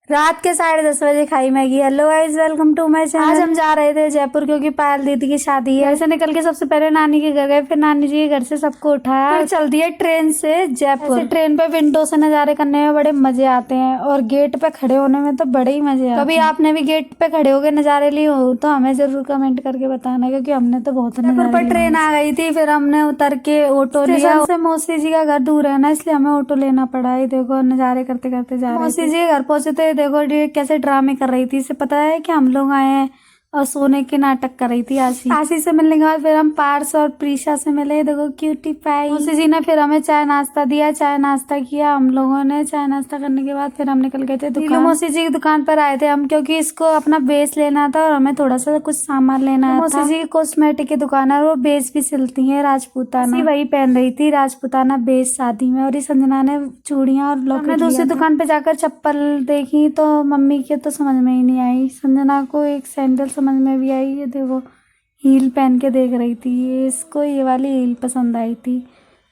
रात के 10:30 बजे खाई Maggi. Hello guys, welcome to my channel. आज हम जा रहे थे जयपुर क्योंकि पायल दीदी की शादी है। ऐसे निकल के सबसे पहले नानी के घर गए, फिर नानी जी के घर से सबको उठाया, फिर चल दिए ट्रेन से जयपुर। ट्रेन पे विंडो से नजारे करने में बड़े मजे आते हैं और गेट पे खड़े होने में तो बड़े ही मजे आते हैं। कभी आपने भी गेट पे खड़े होकर नजारे लिए हो तो हमें जरूर कमेंट करके बताना, क्योंकि हमने तो बहुत नजारे पर ट्रेन आ गई थी। फिर हमने उतर के ऑटो लिया। से मौसी जी का घर दूर है ना, इसलिए हमें ऑटो लेना पड़ा है। देखो नजारे करते करते जा रहे थे। मौसी जी घर पहुंचे तो देखो कैसे ड्रामे कर रही थी। इसे पता है कि हम लोग आए हैं और सोने के नाटक कर रही थी। आशी से मिलने के बाद फिर हम पार्स और प्रीशा से मिले। देखो क्यूटी पाई। मौसी जी ने फिर हमें चाय नाश्ता दिया, चाय नाश्ता किया हम लोगों ने। चाय नाश्ता करने के बाद फिर हम निकल गए थे दुकान। मौसी जी की दुकान पर आए थे हम, क्योंकि इसको अपना बेस लेना था और हमें थोड़ा सा कुछ सामान लेना था। मौसी जी की कॉस्मेटिक की दुकान है और वो बेस भी सिलती है राजपूताना। वही पहन रही थी राजपूताना बेस शादी में। और ये संजना ने चूड़ियां और लॉकेट। हमने दूसरी दुकान पे जाकर चप्पल देखी तो मम्मी के तो समझ में ही नहीं आई। संजना को एक सैंडल समझ में भी आई। ये देखो हील पहन के देख रही थी, इसको ये वाली हील पसंद आई थी,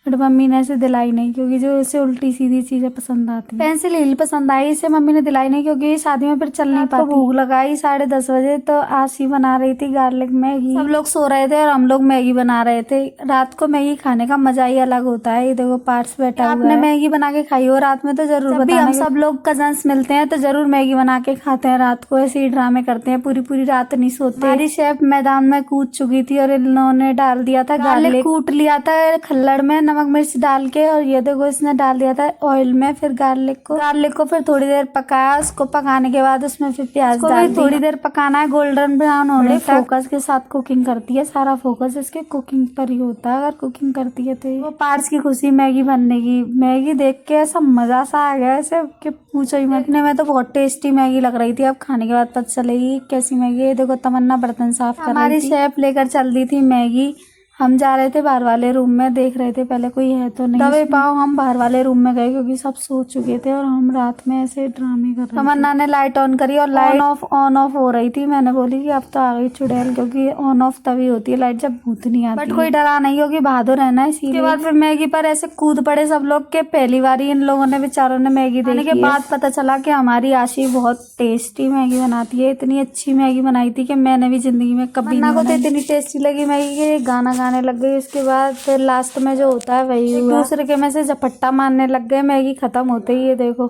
बट मम्मी ने इसे दिलाई नहीं, क्योंकि जो इसे उल्टी सीधी चीजें पसंद आती। पेंसिल हील पसंद आई, इसे मम्मी ने दिलाई नहीं, क्योंकि शादी में फिर चल नहीं पाती। भूख लगाई 10:30 बजे तो आशी बना रही थी गार्लिक मैगी। सब लोग सो रहे थे और हम लोग मैगी बना रहे थे। रात को मैगी खाने का मजा ही अलग होता है। ये देखो पार्ट्स बैठा हुआ है। आपने मैगी बना के खाई हो रात में तो जरूर बताना। हम सब लोग कजन्स मिलते हैं तो जरूर मैगी बना के खाते हैं रात को। ऐसे ही ड्रामे करते हैं, पूरी पूरी रात नहीं सोते। हमारी शेफ मैदान में कूद चुकी थी और इन्होंने डाल दिया था गार्लिक। कूट लिया था खल्लड़ में नमक मिर्च डाल के, और ये देखो इसने डाल दिया था ऑयल में फिर गार्लिक को फिर थोड़ी देर पकाया। उसको पकाने के बाद उसमें फिर प्याज डाल दिया। थोड़ी देर पकाना है, गोल्डन ब्राउन होने तक। फोकस के साथ कुकिंग करती है, सारा फोकस इसके कुकिंग पर ही होता है अगर कुकिंग करती है तो। वो पार्ट्स की खुशी मैगी बनने की। मैगी देख के ऐसा मजा सा आ गया ऐसे कि पूछो ही मत। देखने में तो बहुत टेस्टी मैगी लग रही थी, अब खाने के बाद पता चलेगी कैसी मैगी है। देखो तमन्ना बर्तन साफ कर रही थी। हमारी शेफ लेकर चल दी थी मैगी। हम जा रहे थे बाहर वाले रूम में, देख रहे थे पहले कोई है तो नहीं। दबे पाँव हम बाहर वाले रूम में गए, क्योंकि सब सो चुके थे और हम रात में ऐसे ड्रामे कर रहे थे। तमन्ना ने लाइट ऑन करी और लाइट ऑन ऑफ हो रही थी। मैंने बोली कि अब तो आ गई चुड़ैल, क्योंकि ऑन ऑफ तभी होती है लाइट जब भूत नहीं आती। बट कोई डरा नहीं, क्योंकि बहादुर है ना। इसीके बाद फिर मैगी पर ऐसे कूद पड़े सब लोग के। पहली बार इन लोगों ने बेचारों ने मैगी देखी के बाद पता चला कि हमारी आशी बहुत टेस्टी मैगी बनाती है। इतनी अच्छी मैगी बनाई थी कि मैंने भी जिंदगी में कभी नहीं बनाई। इतनी टेस्टी लगी मैगी के गाना गाने लग गई। उसके बाद फिर लास्ट में जो होता है वही हुआ। दूसरे के में से झपट्टा मारने लग गए मैगी खत्म होते ही। ये देखो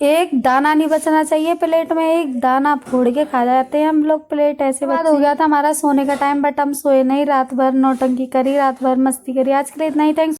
एक दाना नहीं बचना चाहिए प्लेट में, एक दाना फोड़ के खा जाते हैं हम लोग प्लेट ऐसे। बाद हो गया था हमारा सोने का टाइम, बट हम सोए नहीं। रात भर नौटंकी करी, रात भर मस्ती करी। आज के लिए इतना ही। थैंक्स।